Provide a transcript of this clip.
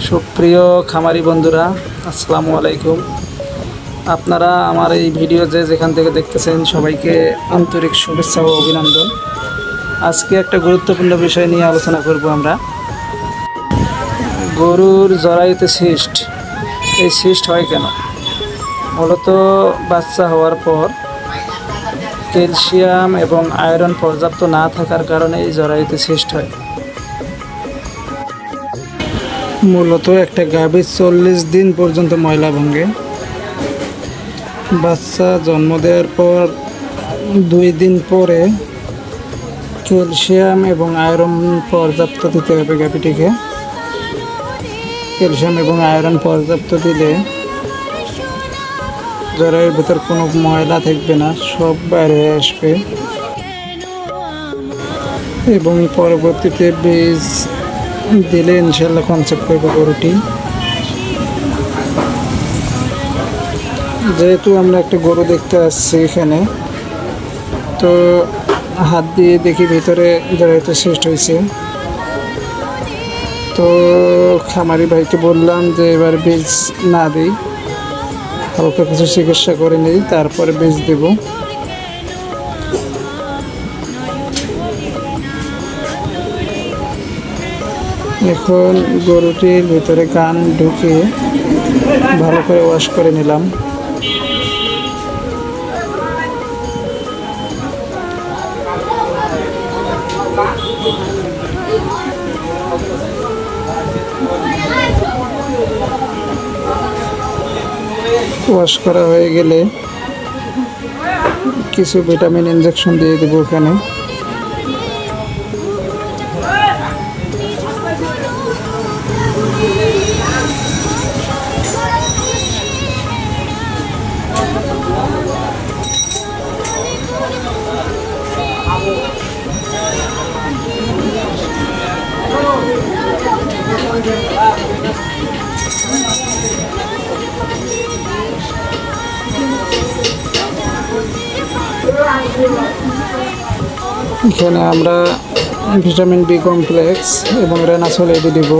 সুপ্রিয় খামারি বন্ধুরা, আসসালামু আলাইকুম। আপনারা আমার এই ভিডিও যেখান থেকে দেখতেছেন সবাইকে আন্তরিক শুভেচ্ছা ও অভিনন্দন। আজকে একটা গুরুত্বপূর্ণ বিষয় নিয়ে আলোচনা করব আমরা। গরুর জরায়ুতে সিস্ট, এই সিস্ট হয় কেন? মূলত বাচ্চা হওয়ার পর ক্যালসিয়াম এবং আয়রন পর্যাপ্ত না থাকার কারণে এই জরায়ুতে সিস্ট হয়। মূলত একটা গাভীর 40 দিন পর্যন্ত ময়লা ভাঙে। বাচ্চা জন্ম দেওয়ার পর 2 দিন পরে ক্যালসিয়াম এবং আয়রন পর্যাপ্ত দিতে হবে গাভীটিকে। ক্যালসিয়াম এবং আয়রন পর্যাপ্ত দিলে জরায়ুর ভিতর কোনো ময়লা থাকবে না, সব বাইরে আসবে এবং পরবর্তীতে বীজ দিলে ইনশাল্লাহ কনসেপ্ট করবে গরুটি। যেহেতু আমরা একটা গরু দেখতে আসছি এখানে, তো হাত দিয়ে দেখি ভিতরে জরায়ুতে সিস্ট হয়েছে। তো খামারি ভাইকে বললাম যে এবার বীজ না দিই, হালকা কিছু চিকিৎসা করে নিই, তারপরে বীজ দেব। এখন গরুটির ভিতরে কান ঢুকে ভালো করে ওয়াশ করে নিলাম। ওয়াশ করা হয়ে গেলে কিছু ভিটামিন ইনজেকশন দিয়ে দেবো ওখানে। এখানে আমরা ভিটামিন বি কমপ্লেক্স এবং রেনাসল এডি দেব।